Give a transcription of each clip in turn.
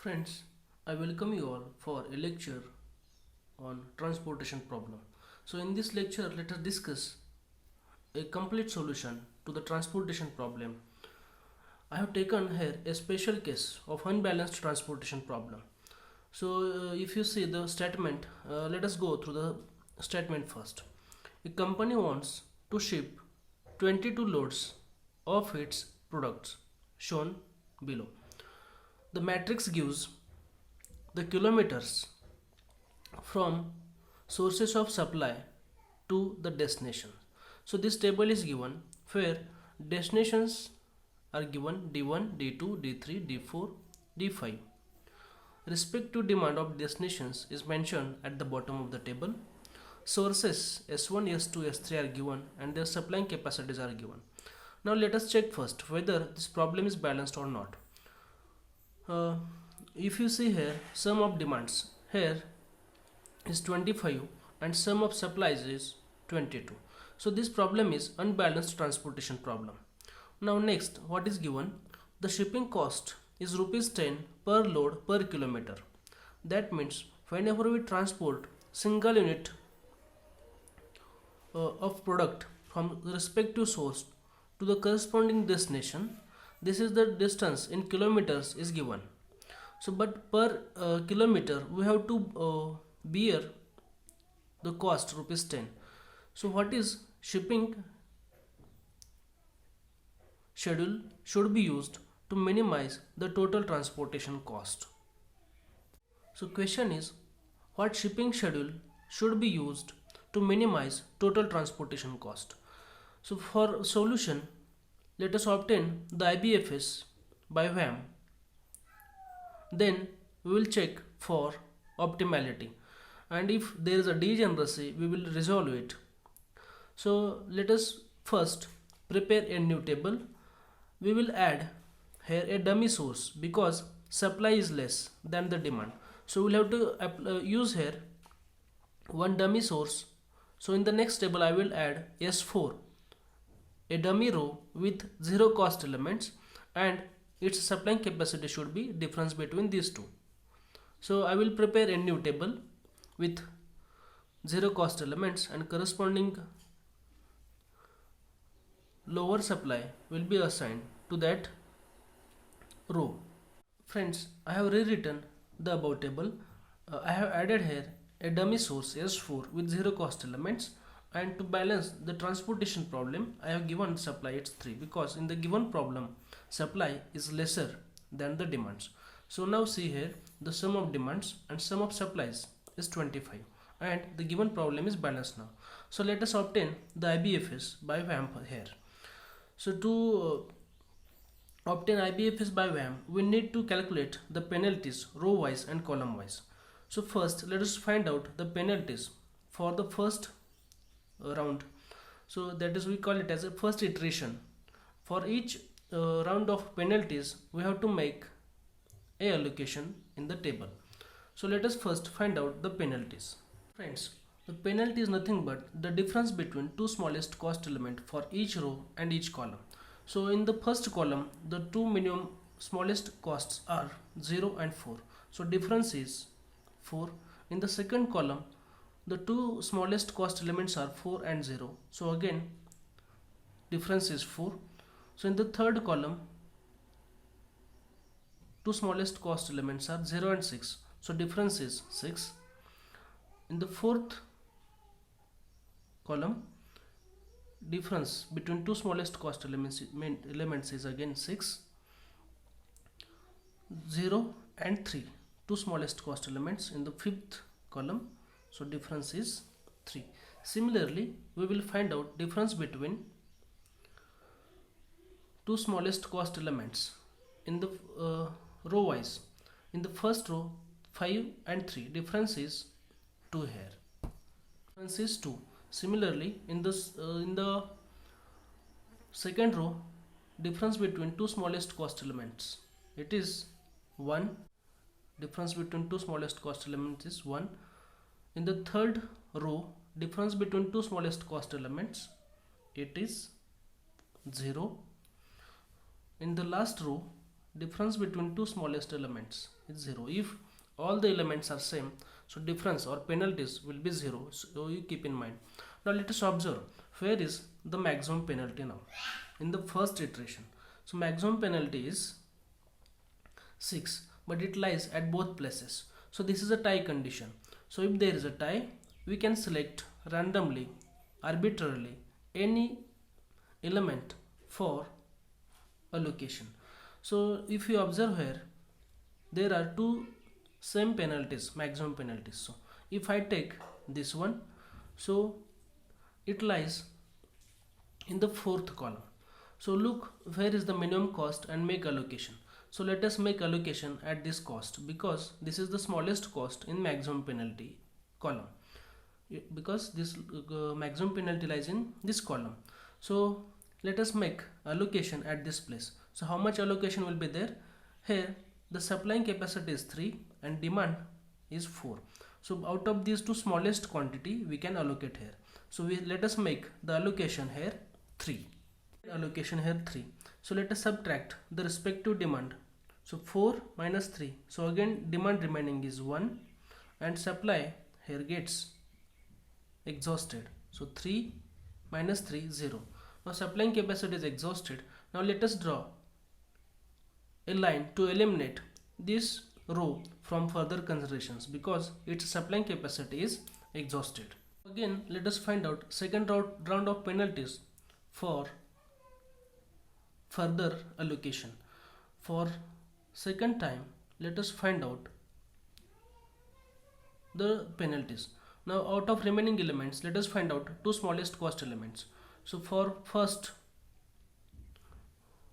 Friends, I welcome you all for a lecture on transportation problem. So in this lecture, let us discuss a complete solution to the transportation problem. I have taken here a special case of unbalanced transportation problem. So if you see the statement, let us go through the statement first. A company wants to ship 22 loads of its products shown below. The matrix gives the kilometers from sources of supply to the destination. So this table is given where destinations are given D1, D2, D3, D4, D5. Respective demand of destinations is mentioned at the bottom of the table. Sources S1, S2, S3 are given and their supplying capacities are given. Now let us check first whether this problem is balanced or not. Uh, if you see here sum of demands, here is 25 and sum of supplies is 22. So this problem is unbalanced transportation problem. Now next, what is given? The shipping cost is rupees 10 per load per kilometer. That means whenever we transport single unit of product from the respective source to the corresponding destination, this is the distance in kilometers is given. So but per kilometer we have to bear the cost rupees 10. So what is shipping schedule should be used to minimize the total transportation cost. So question is, what shipping schedule should be used to minimize total transportation cost? So for solution, let us obtain the IBFS by WHAM. Then we will check for optimality, and if there is a degeneracy we will resolve it. So let us first prepare a new table. We will add here a dummy source because supply is less than the demand. So we'll have to use here one dummy source. So in the next table I will add S4, a dummy row with zero cost elements, and its supplying capacity should be difference between these two. So I will prepare a new table with zero cost elements and corresponding lower supply will be assigned to that row. Friends, I have rewritten the above table. I have added here a dummy source S4 with zero cost elements, and to balance the transportation problem I have given supply it's 3 because in the given problem supply is lesser than the demands. So now see here the sum of demands and sum of supplies is 25 and the given problem is balanced now. So let us obtain the IBFS by WHAM here. So to obtain IBFS by WHAM, we need to calculate the penalties row wise and column wise. So first let us find out the penalties for the first round. So that is, we call it as a first iteration. For each round of penalties we have to make a allocation in the table. So let us first find out the penalties. Friends, the penalty is nothing but the difference between two smallest cost element for each row and each column. So in the first column the two minimum smallest costs are 0 and 4. So difference is 4. In the second column the two smallest cost elements are 4 and 0. So again difference is 4. So in the third column two smallest cost elements are 0 and 6. So difference is 6. In the fourth column difference between two smallest cost elements is again 6. 0 and 3, two smallest cost elements in the fifth column, so difference is 3. Similarly we will find out difference between two smallest cost elements in the row wise. In the first row 5 and 3, difference is 2 here, difference is 2. Similarly in the second row difference between two smallest cost elements it is 1, difference between two smallest cost elements is 1. In the third row difference between two smallest cost elements it is 0. In the last row difference between two smallest elements is 0. If all the elements are same, so difference or penalties will be 0. So you keep in mind. Now let us observe where is the maximum penalty now in the first iteration. So maximum penalty is 6, but it lies at both places. So this is a tie condition. So if there is a tie, we can select randomly, arbitrarily any element for allocation. So if you observe here, there are two same penalties, maximum penalties. So if I take this one, so it lies in the fourth column. So look where is the minimum cost and make allocation. So let us make allocation at this cost, because this is the smallest cost in maximum penalty column, because this maximum penalty lies in this column. So let us make allocation at this place. So how much allocation will be there? Here the supplying capacity is 3 and demand is 4. So out of these two smallest quantity we can allocate here. So let us make the allocation here 3. Allocation here 3. So let us subtract the respective demand. So 4 minus 3. So again demand remaining is 1 and supply here gets exhausted. So 3 minus 3 0. Now supplying capacity is exhausted. Now let us draw a line to eliminate this row from further considerations, because its supplying capacity is exhausted. Again let us find out second round of penalties for further allocation. For second time let us find out the penalties. Now out of remaining elements let us find out two smallest cost elements. So for first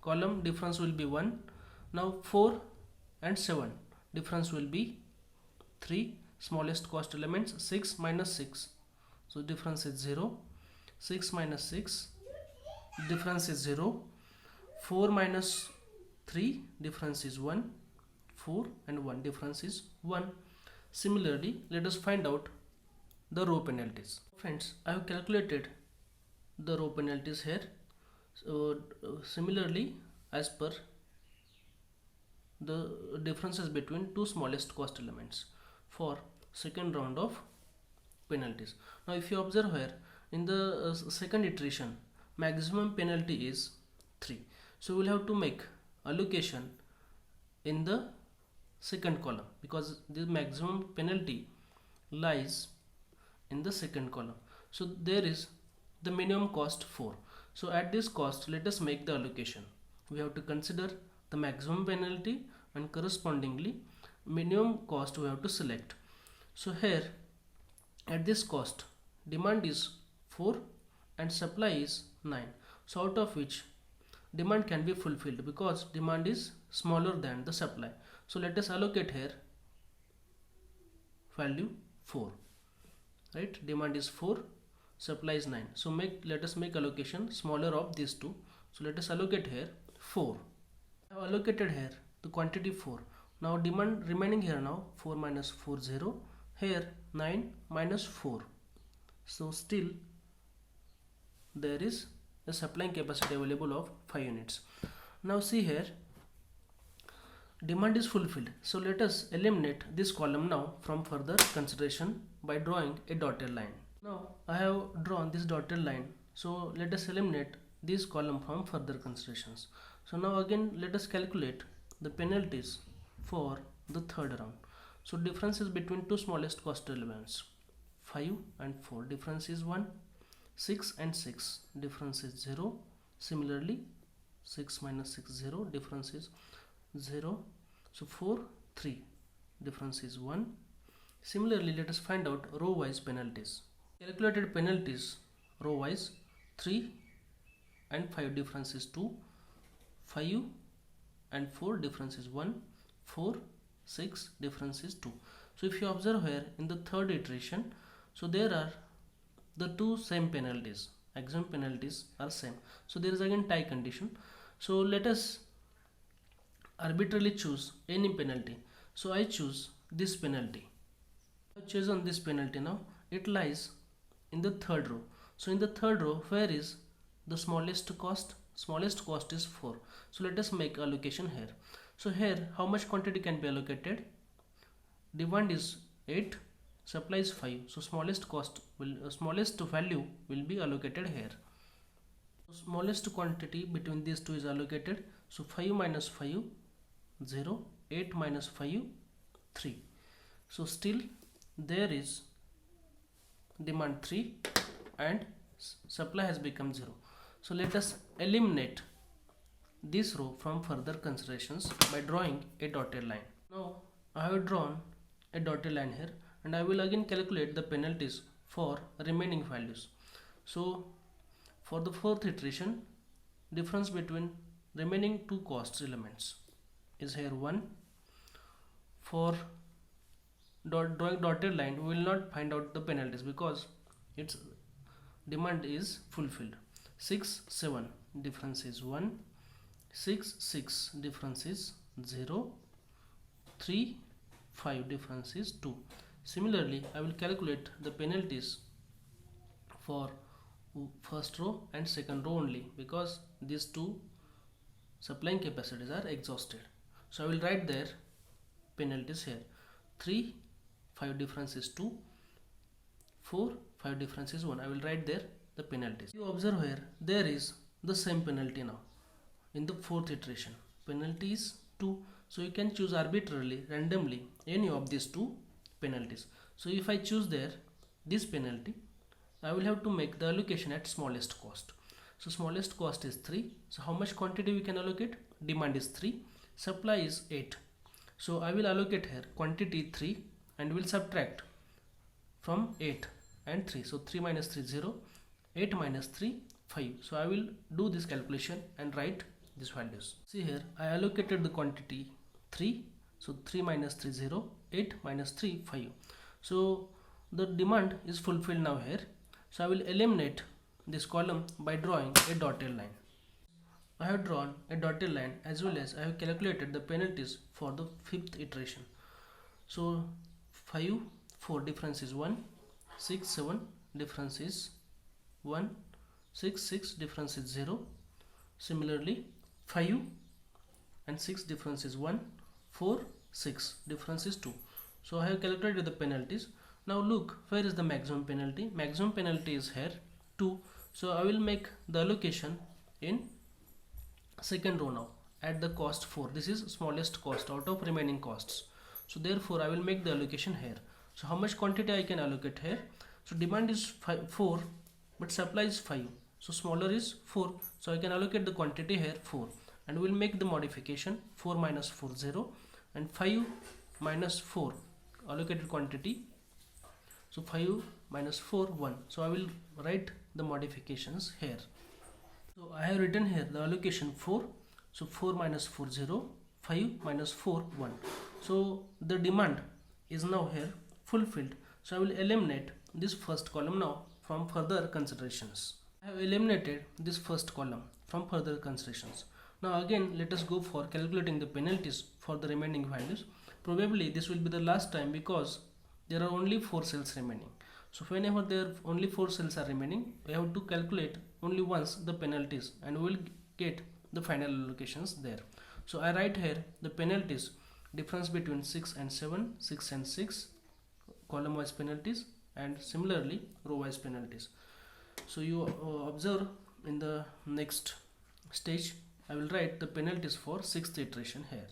column difference will be 1. Now 4 and 7 difference will be 3. Smallest cost elements 6 minus 6, so difference is 0. 6 minus 6 difference is 0. 4 minus 3 difference is 1. 4 and 1 difference is 1. Similarly let us find out the row penalties. Friends, I have calculated the row penalties here. So similarly as per the differences between two smallest cost elements for second round of penalties. Now if you observe here in the second iteration maximum penalty is 3. So we'll have to make allocation in the second column, because the maximum penalty lies in the second column. So there is the minimum cost 4. So at this cost let us make the allocation. We have to consider the maximum penalty and correspondingly minimum cost we have to select. So here at this cost demand is 4 and supply is 9. So out of which demand can be fulfilled, because demand is smaller than the supply. So let us allocate here value 4, right? Demand is 4, supply is 9. So let us make allocation smaller of these two. So let us allocate here 4. I have allocated here the quantity 4. Now demand remaining here now 4 minus 4 0. Here 9 minus 4. So still there is a supplying capacity available of 5 units. Now see here demand is fulfilled. So let us eliminate this column now from further consideration by drawing a dotted line. Now I have drawn this dotted line. So let us eliminate this column from further considerations. So now again let us calculate the penalties for the third round. So differences between two smallest cost elements 5 and 4, difference is 1. 6 and 6 difference is 0. Similarly 6 minus 6 0, difference is 0. So 4 3, difference is 1. Similarly let us find out row wise penalties. Calculated penalties row wise 3 and 5 difference is 2. 5 and 4 difference is 1. 4 6 difference is 2. So if you observe here in the third iteration, so there are the two same penalties, maximum penalties are same. So there is again tie condition. So let us arbitrarily choose any penalty. So I choose this penalty. I have chosen this penalty. Now it lies in the third row. So in the third row, where is the smallest cost? Smallest cost is 4. So let us make allocation here. So here how much quantity can be allocated? Demand is 8, supply is 5. So smallest value will be allocated here. So smallest quantity between these two is allocated. So 5 minus 5 0, 8 minus 5 3. So still there is demand 3 and supply has become 0. So let us eliminate this row from further considerations by drawing a dotted line. Now I have drawn a dotted line here and I will again calculate the penalties for remaining values. So for the fourth iteration, difference between remaining two cost elements is here 1. For drawing dotted line, we will not find out the penalties because its demand is fulfilled. 6 7 difference is 1, 6 6 difference is 0, 3 5 difference is 2. Similarly, I will calculate the penalties for first row and second row only because these two supplying capacities are exhausted. So I will write their penalties here. 3 5 difference is 2, 4 5 difference is 1. I will write there the penalties. You observe here there is the same penalty now in the fourth iteration. Penalty is 2. So you can choose arbitrarily, randomly any of these two penalties. So if I choose there this penalty, I will have to make the allocation at smallest cost. So smallest cost is 3. So how much quantity we can allocate? Demand is 3, supply is 8. So I will allocate here quantity 3 and will subtract from 8 and 3. So 3 minus 3 0, 8 minus 3 5. So I will do this calculation and write these values. See here I allocated the quantity 3. So 3 minus 3 0, 8 minus 3 5. So the demand is fulfilled now here. So I will eliminate this column by drawing a dotted line. I have drawn a dotted line as well as I have calculated the penalties for the fifth iteration. So 5 4 difference is 1, 6 7 difference is 1, 6 6 difference is 0. Similarly 5 and 6 difference is 1, 4 6 difference is 2. So I have calculated the penalties. Now look, where is the maximum penalty? Maximum penalty is here 2. So I will make the allocation in second row now at the cost 4. This is smallest cost out of remaining costs. So therefore I will make the allocation here. So how much quantity I can allocate here? So demand is 4 but supply is 5. So smaller is 4. So I can allocate the quantity here 4 and we will make the modification 4 minus 4 0 and 5 minus 4 allocated quantity. So 5 minus 4 1. So I will write the modifications here. So I have written here the allocation 4. So 4 minus 4 0, 5 minus 4 1. So the demand is now here fulfilled. So I will eliminate this first column now from further considerations. I have eliminated this first column from further considerations. Now again let us go for calculating the penalties for the remaining values. Probably this will be the last time because there are only 4 cells remaining. So whenever there are only 4 cells are remaining, we have to calculate only once the penalties and we will get the final allocations there. So I write here the penalties, difference between 6 and 7, 6 and 6, column wise penalties and similarly row wise penalties. So you observe in the next stage I will write the penalties for 6th iteration here.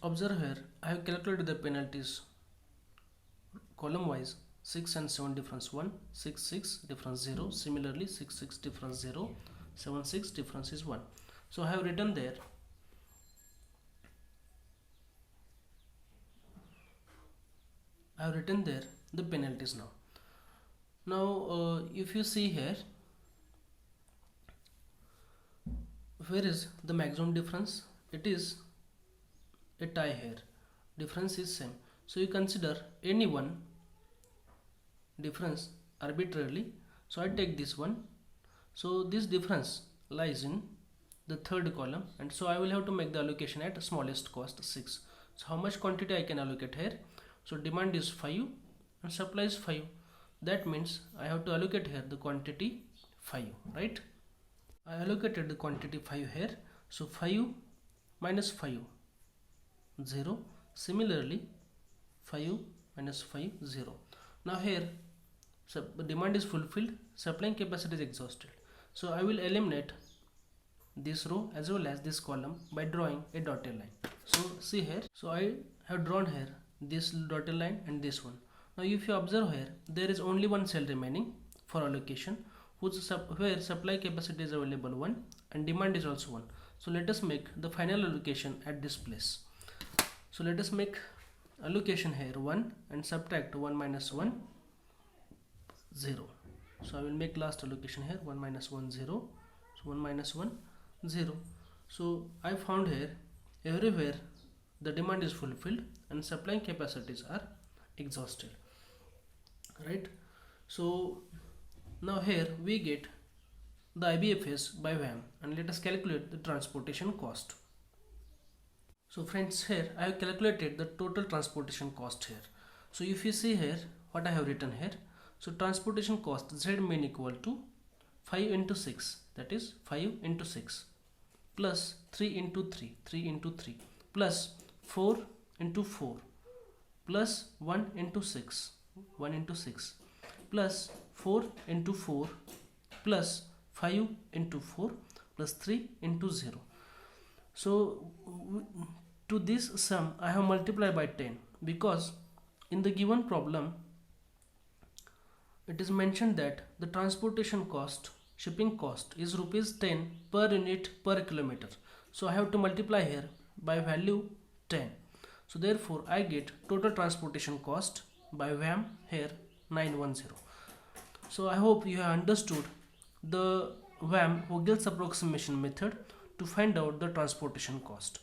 Observe here I have calculated the penalties column wise. 6 and 7 difference 1, 6 6 difference 0, similarly 6 6 difference 0, 7 6 difference is 1. So I have written there the penalties now. Now if you see here, where is the maximum difference? It is a tie here, difference is same. So you consider any one difference arbitrarily. So I take this one. So this difference lies in the third column and so I will have to make the allocation at smallest cost 6. So how much quantity I can allocate here? So demand is 5 and supply is 5. That means I have to allocate here the quantity 5, right? I allocated the quantity 5 here. So 5 minus 5 0. Similarly 5 minus 5 0. Now here demand is fulfilled, supplying capacity is exhausted. So I will eliminate this row as well as this column by drawing a dotted line. So see here, so I have drawn here this dotted line and this one. Now if you observe here, there is only one cell remaining for allocation where supply capacity is available 1 and demand is also 1. So let us make the final allocation at this place. So let us make allocation here 1 and subtract 1 minus 1 0. So I will make last allocation here 1 minus 1 0. So 1 minus 1 0. So I found here everywhere the demand is fulfilled and supplying capacities are exhausted, right? So now here we get the IBFS by VAM, and let us calculate the transportation cost. So friends, here I have calculated the total transportation cost here. So if you see here what I have written here, so transportation cost Z mean equal to 5 into 6, that is 5 into 6 plus 3 into 3, 3 into 3 plus 4 into 4 plus 1 into 6, 1 into 6 plus 4 into 4 plus 5 into 4 plus 3 into 0. So to this sum I have multiplied by 10 because in the given problem it is mentioned that the transportation cost, shipping cost is rupees 10 per unit per kilometer. So I have to multiply here by value 10. So therefore I get total transportation cost by VAM here 910. So I hope you have understood the VAM Vogel's approximation method to find out the transportation cost.